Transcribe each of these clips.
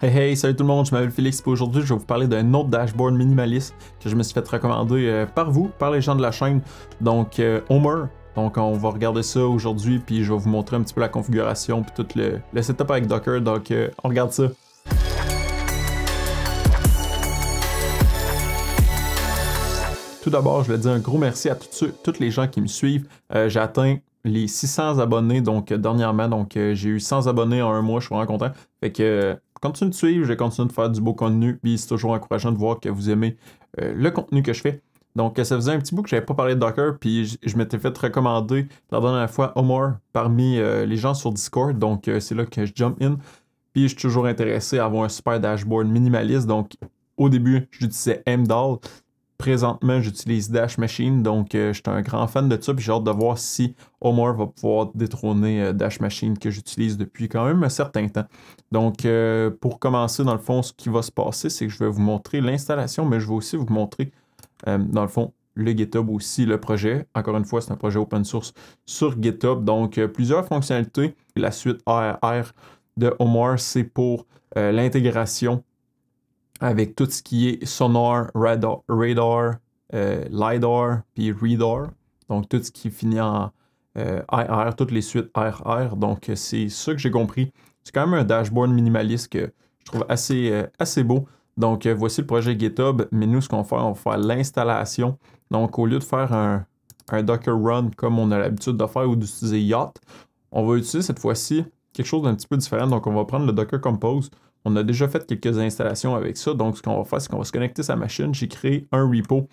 Hey hey, salut tout le monde, je m'appelle Félix et aujourd'hui je vais vous parler d'un autre dashboard minimaliste que je me suis fait recommander par vous, par les gens de la chaîne, donc Homer. Donc on va regarder ça aujourd'hui puis je vais vous montrer un petit peu la configuration puis tout le setup avec Docker, donc on regarde ça. Tout d'abord, je voulais dire un gros merci à tous les gens qui me suivent. J'ai atteint les 600 abonnés donc dernièrement, donc j'ai eu 100 abonnés en un mois, je suis vraiment content. Fait que continuez de suivre, je vais continuer de faire du beau contenu, puis c'est toujours encourageant de voir que vous aimez le contenu que je fais. Donc ça faisait un petit bout que j'avais pas parlé de Docker, puis je m'étais fait recommander la dernière fois Homer parmi les gens sur Discord, donc c'est là que je jump in. Puis je suis toujours intéressé à avoir un super dashboard minimaliste, donc au début j'utilisais Mdal. Présentement, j'utilise Dash Machine, donc je suis un grand fan de ça, puis j'ai hâte de voir si Homer va pouvoir détrôner Dash Machine que j'utilise depuis quand même un certain temps. Donc, pour commencer, dans le fond, ce qui va se passer, c'est que je vais vous montrer l'installation, mais je vais aussi vous montrer, dans le fond, le GitHub aussi, le projet. Encore une fois, c'est un projet open source sur GitHub, donc plusieurs fonctionnalités. La suite ARR de Homer, c'est pour l'intégration avec tout ce qui est sonar, radar, LiDAR, puis Readar. Donc, tout ce qui finit en IR, toutes les suites RR. Donc, c'est ça que j'ai compris. C'est quand même un dashboard minimaliste que je trouve assez beau. Donc, voici le projet GitHub. Mais nous, ce qu'on va faire l'installation. Donc, au lieu de faire un Docker Run comme on a l'habitude de faire ou d'utiliser Yacht, on va utiliser cette fois-ci quelque chose d'un petit peu différent. Donc, on va prendre le Docker Compose. On a déjà fait quelques installations avec ça. Donc, ce qu'on va faire, c'est qu'on va se connecter à sa machine. J'ai créé un repo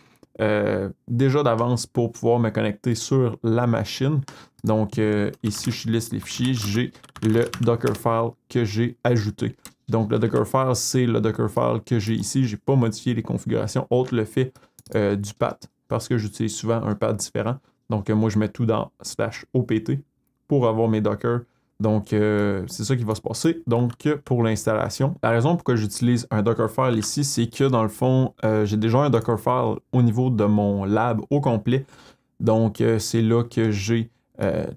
déjà d'avance pour pouvoir me connecter sur la machine. Donc, ici, je liste les fichiers. J'ai le Dockerfile que j'ai ajouté. Donc, le Dockerfile, c'est le Dockerfile que j'ai ici. Je n'ai pas modifié les configurations autre le fait du path parce que j'utilise souvent un path différent. Donc, moi, je mets tout dans /opt pour avoir mes Docker. Donc, c'est ça qui va se passer. Donc, pour l'installation, la raison pourquoi j'utilise un Dockerfile ici, c'est que dans le fond, j'ai déjà un Dockerfile au niveau de mon lab au complet. Donc, c'est là que j'ai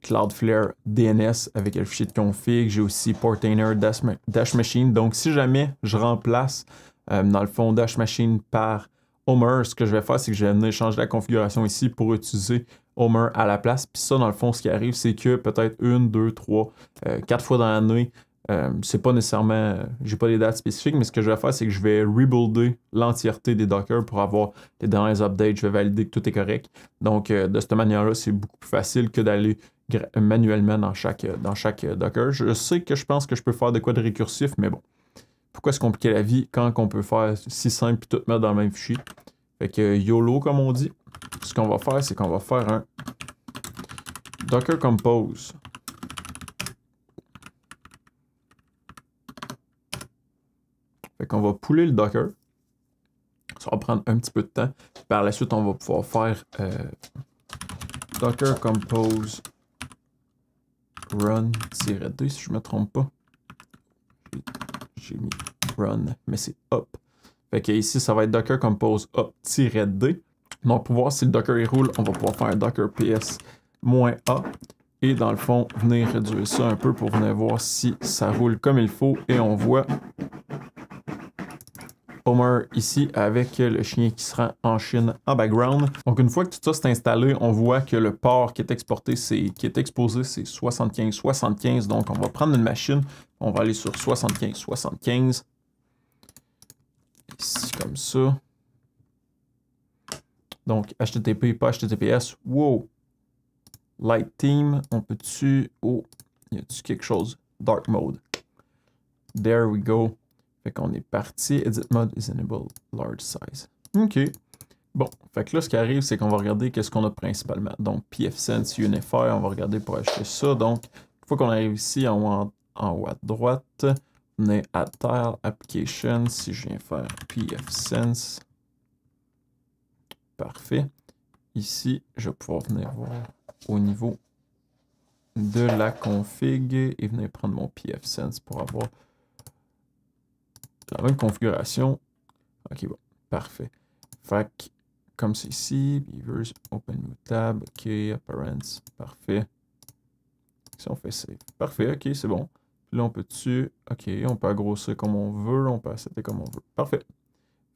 Cloudflare DNS avec le fichier de config. J'ai aussi Portainer Dash Machine. Donc, si jamais je remplace, dans le fond, Dash Machine par Homer, ce que je vais faire, c'est que je vais venir changer la configuration ici pour utiliser Homer à la place. Puis ça, dans le fond, ce qui arrive, c'est que peut-être 1, 2, 3, 4 fois dans l'année, c'est pas nécessairement, j'ai pas les dates spécifiques, mais ce que je vais faire, c'est que je vais rebuilder l'entièreté des Docker pour avoir les derniers updates. Je vais valider que tout est correct. Donc, de cette manière-là, c'est beaucoup plus facile que d'aller manuellement dans chaque Docker. Je sais que je pense que je peux faire de quoi de récursif, mais bon. Pourquoi se compliquer la vie quand on peut faire si simple et tout mettre dans le même fichier? Fait que YOLO, comme on dit. Ce qu'on va faire, c'est qu'on va faire un Docker Compose. Fait qu'on va pouler le Docker. Ça va prendre un petit peu de temps. Par la suite, on va pouvoir faire Docker Compose Run-D, si je ne me trompe pas. J'ai mis Run, mais c'est Up. Fait que ici, ça va être Docker Compose Up-D. Donc, pour voir si le Docker il roule, on va pouvoir faire un Docker PS-A. Et dans le fond, venir réduire ça un peu pour venir voir si ça roule comme il faut. Et on voit Homer ici avec le chien qui se rend en Chine en background. Donc, une fois que tout ça s'est installé, on voit que le port qui est exporté, qui est exposé, c'est 75-75. Donc, on va prendre une machine. On va aller sur 75-75. Ici, comme ça. Donc, HTTP, pas HTTPS. Wow! Light Team, on peut-tu... Oh, y a-tu quelque chose? Dark Mode. There we go. Fait qu'on est parti. Edit Mode is enabled. Large size. OK. Bon, fait que là, ce qui arrive, c'est qu'on va regarder qu'est-ce qu'on a principalement. Donc, pfSense Unify, on va regarder pour acheter ça. Donc, une fois qu'on arrive ici, en haut à droite, on est à Tile Application. Si je viens faire pfSense... Parfait. Ici, je vais pouvoir venir voir au niveau de la config et venir prendre mon pfSense pour avoir la même configuration. Ok, bon, parfait. Fait que, comme c'est ici, Beavers, Open New Tab, ok, Appearance, parfait. Si on fait save. Parfait, ok, c'est bon. Puis là, on peut-tu... OK, on peut grossir comme on veut, on peut accepter comme on veut. Parfait.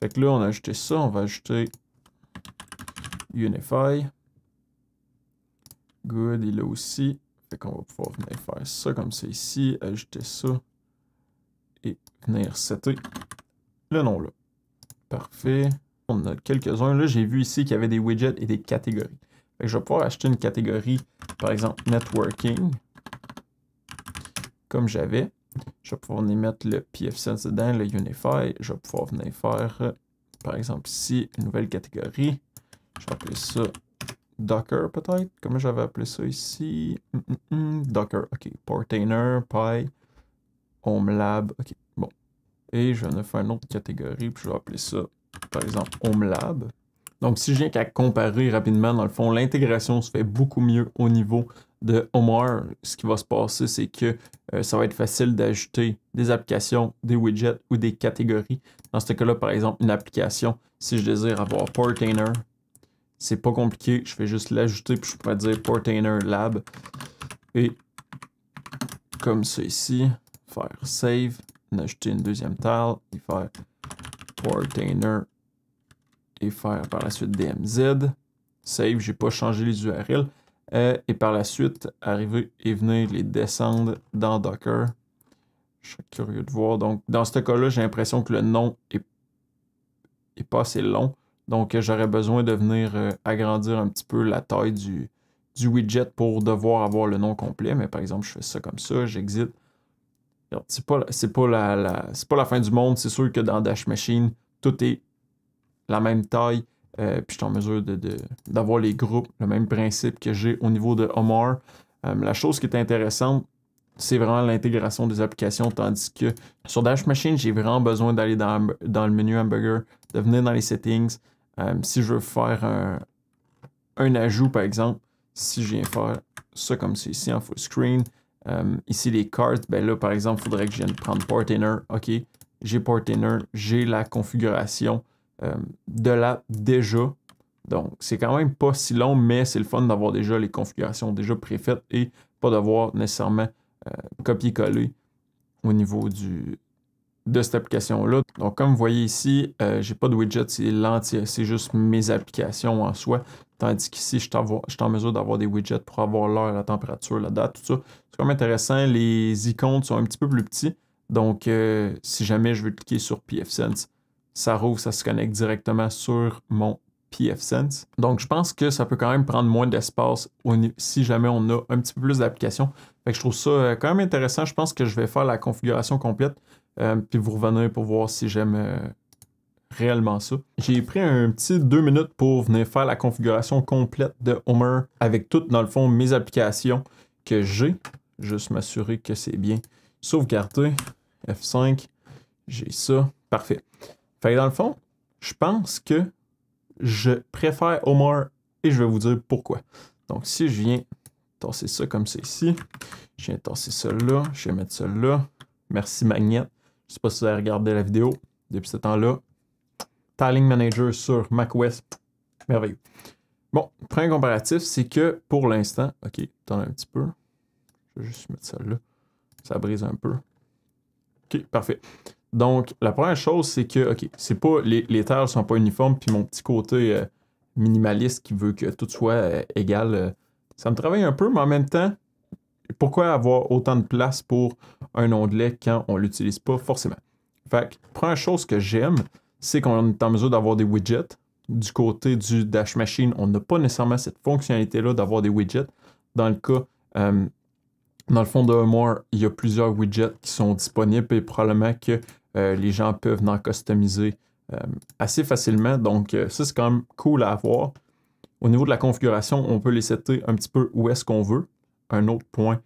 Fait que là, on a ajouté ça, on va ajouter Unify. Good, il est là aussi. Fait qu'on va pouvoir venir faire ça comme ça ici, ajouter ça et venir setter le nom là. Parfait. On a quelques-uns. Là, j'ai vu ici qu'il y avait des widgets et des catégories. Fait que je vais pouvoir acheter une catégorie, par exemple, Networking, comme j'avais. Je vais pouvoir venir mettre le pfSense dedans, le Unify. Je vais pouvoir venir faire, par exemple, ici, une nouvelle catégorie. Je vais appeler ça Docker, peut-être. Comment j'avais appelé ça ici? Docker, OK. Portainer, Pi, HomeLab, OK. Bon. Et je vais venir faire une autre catégorie, puis je vais appeler ça, par exemple, HomeLab. Donc, si je viens qu'à comparer rapidement, dans le fond, l'intégration se fait beaucoup mieux au niveau de Homer. Ce qui va se passer, c'est que ça va être facile d'ajouter des applications, des widgets ou des catégories. Dans ce cas-là, par exemple, une application, si je désire avoir Portainer, c'est pas compliqué. Je fais juste l'ajouter, puis je pourrais dire Portainer Lab. Et comme ça ici, faire Save, en ajouter une deuxième tile, et faire Portainer et faire par la suite DMZ. Save, j'ai pas changé les URL. Et par la suite, arriver et venir les descendre dans Docker. Je suis curieux de voir. Donc, dans ce cas-là, j'ai l'impression que le nom est pas assez long. Donc, j'aurais besoin de venir agrandir un petit peu la taille du widget pour devoir avoir le nom complet. Mais par exemple, je fais ça comme ça, j'exite. C'est pas la fin du monde. C'est sûr que dans Dash Machine, tout est la même taille. Puis je suis en mesure d'avoir les groupes, le même principe que j'ai au niveau de Homer. La chose qui est intéressante, c'est vraiment l'intégration des applications, tandis que sur Dash Machine, j'ai vraiment besoin d'aller dans le menu Hamburger, de venir dans les settings. Si je veux faire un ajout, par exemple, si je viens faire ça comme c'est ici en full screen, ici les cartes, ben là, par exemple, il faudrait que je vienne prendre Portainer. OK, j'ai Portainer, j'ai la configuration de l'app déjà. Donc, c'est quand même pas si long, mais c'est le fun d'avoir déjà les configurations déjà préfaites et pas devoir nécessairement copier-coller au niveau de cette application-là. Donc, comme vous voyez ici, j'ai pas de widget, c'est juste mes applications en soi. Tandis qu'ici, je suis en mesure d'avoir des widgets pour avoir l'heure, la température, la date, tout ça. C'est quand même intéressant. Les icônes sont un petit peu plus petits. Donc, si jamais je veux cliquer sur pfSense, ça rouvre, ça se connecte directement sur mon pfSense. Donc, je pense que ça peut quand même prendre moins d'espace si jamais on a un petit peu plus d'applications. Fait que je trouve ça quand même intéressant. Je pense que je vais faire la configuration complète, puis vous revenir pour voir si j'aime réellement ça. J'ai pris un petit 2 minutes pour venir faire la configuration complète de Homer avec toutes, dans le fond, mes applications que j'ai. Juste m'assurer que c'est bien sauvegardé. F5, j'ai ça. Parfait. Fait que dans le fond, je pense que je préfère Homer et je vais vous dire pourquoi. Donc, si je viens tasser ça comme c'est ici, je viens tasser ça là, je vais mettre ça là. Merci Magnet. Je ne sais pas si vous avez regardé la vidéo depuis ce temps-là. Tiling Manager sur macOS. Merveilleux. Bon, premier comparatif, c'est que pour l'instant, OK, attends un petit peu. Je vais juste mettre ça là. Ça brise un peu. OK, parfait. Donc, la première chose, c'est que, OK, c'est pas, les terres ne sont pas uniformes, puis mon petit côté minimaliste qui veut que tout soit égal, ça me travaille un peu, mais en même temps, pourquoi avoir autant de place pour un onglet quand on ne l'utilise pas forcément? Fait que, première chose que j'aime, c'est qu'on est en mesure d'avoir des widgets. Du côté du Dash Machine, on n'a pas nécessairement cette fonctionnalité-là d'avoir des widgets. Dans le cas, dans le fond de Homer, il y a plusieurs widgets qui sont disponibles et probablement que les gens peuvent en customiser assez facilement. Donc, ça, c'est quand même cool à avoir. Au niveau de la configuration, on peut les setter un petit peu où est-ce qu'on veut. Un autre point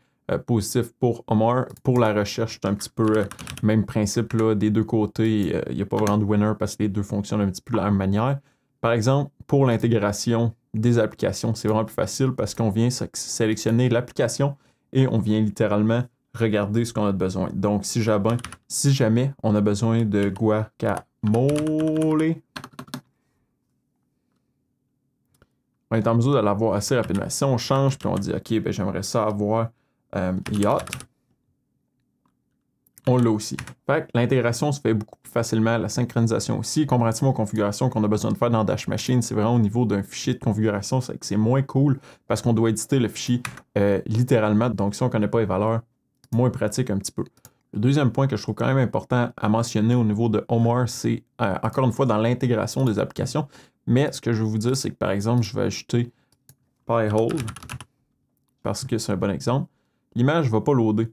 positif pour Homer. Pour la recherche, c'est un petit peu même principe là, des deux côtés. Il n'y a pas vraiment de winner parce que les deux fonctionnent un petit peu de la même manière. Par exemple, pour l'intégration des applications, c'est vraiment plus facile parce qu'on vient sélectionner l'application et on vient littéralement regarder ce qu'on a besoin. Donc, si jamais on a besoin de guacamole, on est en mesure de l'avoir assez rapidement. Si on change puis on dit, OK, ben, j'aimerais ça avoir yacht, on l'a aussi. Fait que l'intégration se fait beaucoup plus facilement, la synchronisation aussi. Comparativement aux configurations qu'on a besoin de faire dans Dash Machine, c'est vraiment au niveau d'un fichier de configuration, c'est que c'est moins cool parce qu'on doit éditer le fichier littéralement. Donc si on ne connaît pas les valeurs, moins pratique un petit peu. Le deuxième point que je trouve quand même important à mentionner au niveau de Omar, c'est encore une fois dans l'intégration des applications. Mais ce que je veux vous dire, c'est que par exemple, je vais ajouter Pi-hole parce que c'est un bon exemple. L'image ne va pas loader.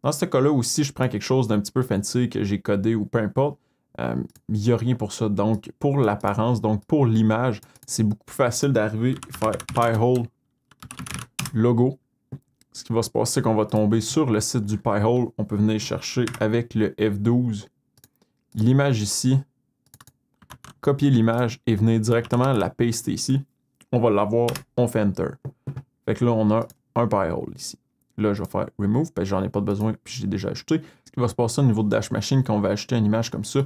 Dans ce cas-là aussi, je prends quelque chose d'un petit peu fancy que j'ai codé ou peu importe. Il n'y a rien pour ça. Donc, pour l'apparence, donc pour l'image, c'est beaucoup plus facile d'arriver et faire Pi-hole logo. Ce qui va se passer, c'est qu'on va tomber sur le site du Pi-hole. On peut venir chercher avec le F12 l'image ici, copier l'image et venir directement la paster ici. On va l'avoir, on fait Enter. Fait que là, on a un Pi-hole ici. Là, je vais faire Remove, parce que j'en ai pas besoin, puis j'ai déjà ajouté. Ce qui va se passer au niveau de Dash Machine, quand on va ajouter une image comme ça,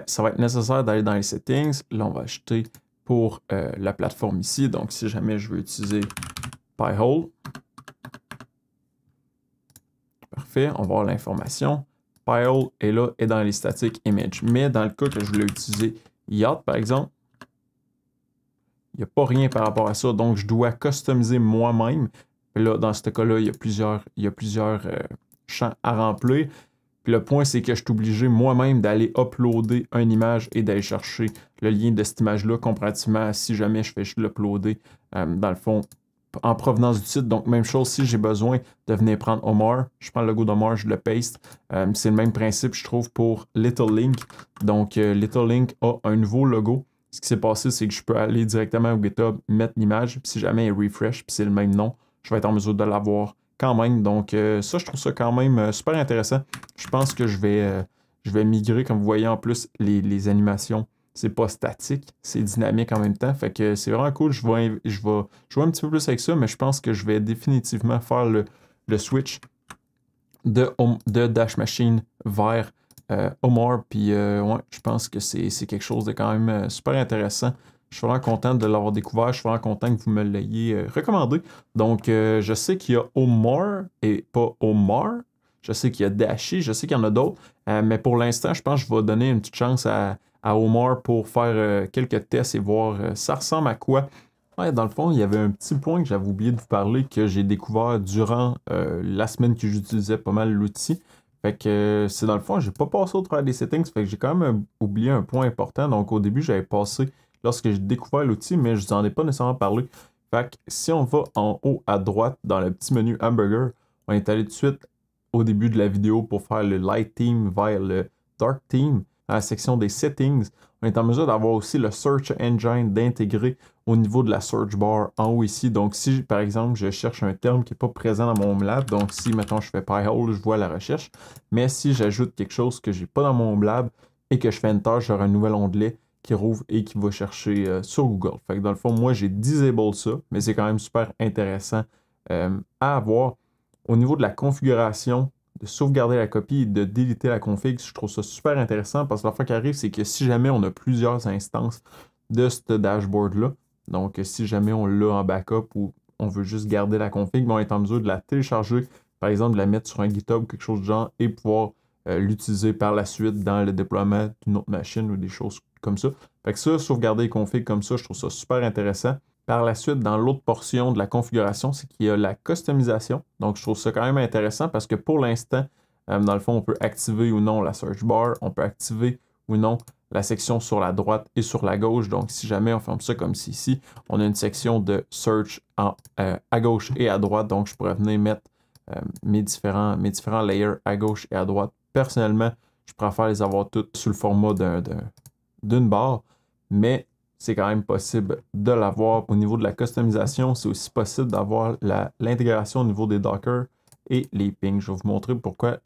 ça va être nécessaire d'aller dans les settings. Là, on va ajouter pour la plateforme ici. Donc, si jamais je veux utiliser Pi-hole, parfait, on va voir l'information. Pi-hole est là et dans les statiques image. Mais dans le cas que je voulais utiliser Yacht, par exemple, il n'y a pas rien par rapport à ça. Donc, je dois customiser moi-même. Là, dans ce cas-là, il y a plusieurs champs à remplir. Puis le point, c'est que je suis obligé moi-même d'aller uploader une image et d'aller chercher le lien de cette image-là, comparativement à si jamais je fais juste l'uploader, dans le fond, en provenance du site. Donc, même chose, si j'ai besoin de venir prendre Omar, je prends le logo d'Omar, je le paste. C'est le même principe, je trouve, pour Little Link. Donc, Little Link a un nouveau logo. Ce qui s'est passé, c'est que je peux aller directement au GitHub, mettre l'image, puis si jamais elle refresh, puis c'est le même nom, je vais être en mesure de l'avoir quand même. Donc ça, je trouve ça quand même super intéressant. Je pense que je vais migrer, comme vous voyez en plus, les animations. C'est pas statique, c'est dynamique en même temps. Fait que c'est vraiment cool. Je vais jouer un petit peu plus avec ça, mais je pense que je vais définitivement faire le switch de Dash Machine vers Omar. Puis ouais, je pense que c'est quelque chose de quand même super intéressant. Je suis vraiment content de l'avoir découvert. Je suis vraiment content que vous me l'ayez recommandé. Donc, je sais qu'il y a Omar et pas Omar. Je sais qu'il y a Dashi. Je sais qu'il y en a d'autres. Mais pour l'instant, je pense que je vais donner une petite chance à Omar pour faire quelques tests et voir ça ressemble à quoi. Ouais, dans le fond, il y avait un petit point que j'avais oublié de vous parler que j'ai découvert durant la semaine que j'utilisais pas mal l'outil. Fait que c'est dans le fond, j'ai pas passé au travers des settings. Fait que j'ai quand même oublié un point important. Donc, au début, j'avais passé lorsque j'ai découvert l'outil, mais je vous en ai pas nécessairement parlé. Fait que si on va en haut à droite dans le petit menu Hamburger, on est allé tout de suite au début de la vidéo pour faire le Light Theme vers le Dark Theme. À la section des Settings, on est en mesure d'avoir aussi le Search Engine d'intégrer au niveau de la search bar en haut ici. Donc si par exemple je cherche un terme qui n'est pas présent dans mon Blab, donc si mettons je fais Pi-hole, je vois la recherche, mais si j'ajoute quelque chose que j'ai pas dans mon Blab et que je fais Enter, j'aurai un nouvel onglet qui rouvre et qui va chercher sur Google. Fait que dans le fond, moi j'ai disable ça, mais c'est quand même super intéressant à avoir. Au niveau de la configuration, de sauvegarder la copie et de déliter la config, je trouve ça super intéressant parce que la fois qui arrive, c'est que si jamais on a plusieurs instances de ce dashboard-là, donc si jamais on l'a en backup ou on veut juste garder la config, on est en mesure de la télécharger, par exemple de la mettre sur un GitHub ou quelque chose du genre et pouvoir l'utiliser par la suite dans le déploiement d'une autre machine ou des choses comme ça. Fait que ça, sauvegarder les configs comme ça, je trouve ça super intéressant. Par la suite, dans l'autre portion de la configuration, c'est qu'il y a la customisation. Donc, je trouve ça quand même intéressant parce que pour l'instant, dans le fond, on peut activer ou non la search bar, on peut activer ou non la section sur la droite et sur la gauche. Donc, si jamais on ferme ça comme ici, on a une section de search à gauche et à droite. Donc, je pourrais venir mettre mes différents layers à gauche et à droite. Personnellement, je préfère les avoir toutes sous le format d'une barre, mais c'est quand même possible de l'avoir. Au niveau de la customisation, c'est aussi possible d'avoir l'intégration au niveau des Docker et les pings. Je vais vous montrer pourquoi,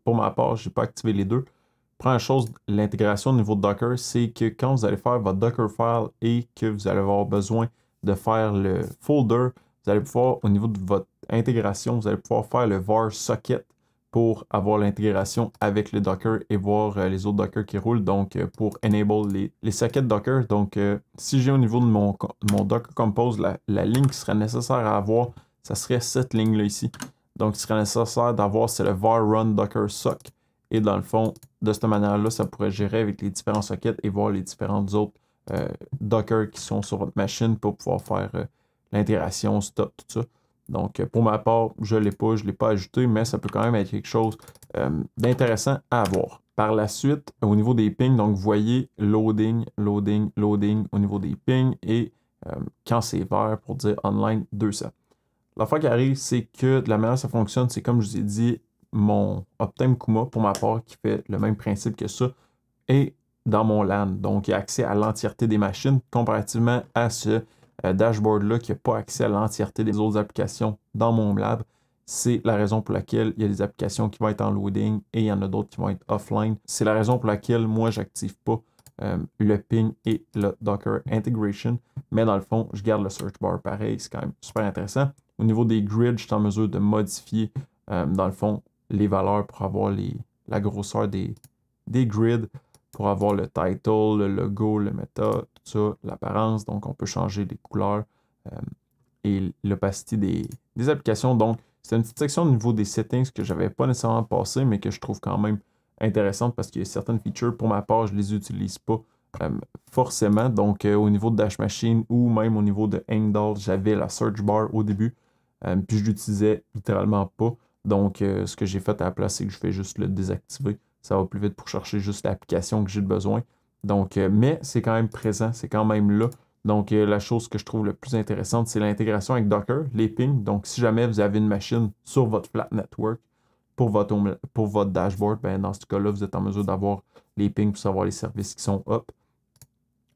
pour ma part, je n'ai pas activé les deux. Première chose, l'intégration au niveau de Docker, c'est que quand vous allez faire votre Dockerfile et que vous allez avoir besoin de faire le folder, vous allez pouvoir, au niveau de votre intégration, vous allez pouvoir faire le var socket pour avoir l'intégration avec le Docker et voir les autres Docker qui roulent, donc pour enable les sockets Docker. Donc, si j'ai au niveau de mon Docker Compose la ligne qui serait nécessaire à avoir, ça serait cette ligne-là ici. Donc, ce qui serait nécessaire d'avoir, c'est le var run Docker sock Et dans le fond, de cette manière-là, ça pourrait gérer avec les différents sockets et voir les différentes autres Docker qui sont sur votre machine pour pouvoir faire l'intégration, stop, tout ça. Donc, pour ma part, je ne l'ai pas ajouté, mais ça peut quand même être quelque chose d'intéressant à avoir. Par la suite, au niveau des pings, donc vous voyez loading, loading, loading au niveau des pings et quand c'est vert pour dire online 200. La fois qui arrive, c'est que de la manière dont ça fonctionne, c'est comme je vous ai dit, mon Optime Kuma, pour ma part, qui fait le même principe que ça, est dans mon LAN. Donc, il y a accès à l'entièreté des machines, comparativement à ce dashboard-là qui n'a pas accès à l'entièreté des autres applications dans mon lab. C'est la raison pour laquelle il y a des applications qui vont être en loading et il y en a d'autres qui vont être offline. C'est la raison pour laquelle moi, je n'active pas le ping et le Docker Integration. Mais dans le fond, je garde le search bar pareil. C'est quand même super intéressant. Au niveau des grids, je suis en mesure de modifier, dans le fond, les valeurs pour avoir la grosseur des grids, pour avoir le title, le logo, le meta, tout ça, l'apparence. Donc, on peut changer les couleurs et l'opacité des applications. Donc, c'est une petite section au niveau des settings que je n'avais pas nécessairement passé, mais que je trouve quand même intéressante parce qu'il y a certaines features, pour ma part, je ne les utilise pas forcément. Donc, au niveau de Dash Machine ou même au niveau de Heimdall, j'avais la search bar au début, puis je l'utilisais littéralement pas. Donc, ce que j'ai fait à la place, c'est que je fais juste le désactiver. Ça va plus vite pour chercher juste l'application que j'ai besoin. Donc, mais c'est quand même présent, c'est quand même là. Donc, la chose que je trouve le plus intéressante, c'est l'intégration avec Docker, les pings. Donc, si jamais vous avez une machine sur votre flat network pour votre dashboard, ben, dans ce cas-là, vous êtes en mesure d'avoir les pings pour savoir les services qui sont up.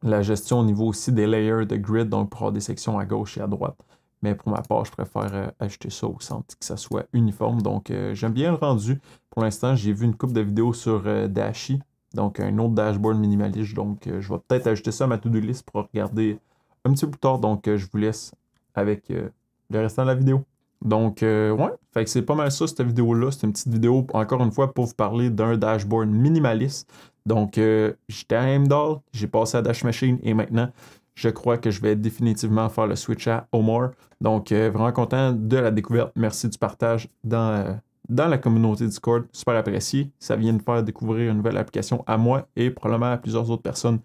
La gestion au niveau aussi des layers de grid, donc pour avoir des sections à gauche et à droite. Mais pour ma part, je préfère ajouter ça au centre, que ça soit uniforme. Donc, j'aime bien le rendu. Pour l'instant, j'ai vu une couple de vidéos sur Dashi, donc un autre dashboard minimaliste. Donc, je vais peut-être ajouter ça à ma to-do list pour regarder un petit peu plus tard. Donc, je vous laisse avec le restant de la vidéo. Donc, ouais, fait que c'est pas mal ça, cette vidéo-là. C'est une petite vidéo, encore une fois, pour vous parler d'un dashboard minimaliste. Donc, j'étais à Heimdall, j'ai passé à Dash Machine et maintenant, je crois que je vais définitivement faire le switch à Omar. Donc, vraiment content de la découverte. Merci du partage dans la communauté Discord. Super apprécié. Ça vient de faire découvrir une nouvelle application à moi et probablement à plusieurs autres personnes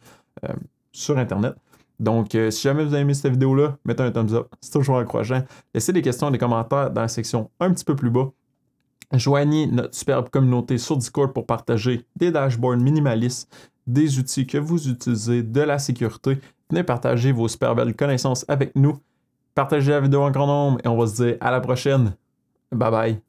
sur Internet. Donc, si jamais vous avez aimé cette vidéo-là, mettez un thumbs up. C'est toujours encourageant. Laissez des questions et des commentaires dans la section un petit peu plus bas. Joignez notre superbe communauté sur Discord pour partager des dashboards minimalistes, des outils que vous utilisez, de la sécurité. Venez partager vos super belles connaissances avec nous. Partagez la vidéo en grand nombre et on va se dire à la prochaine. Bye bye.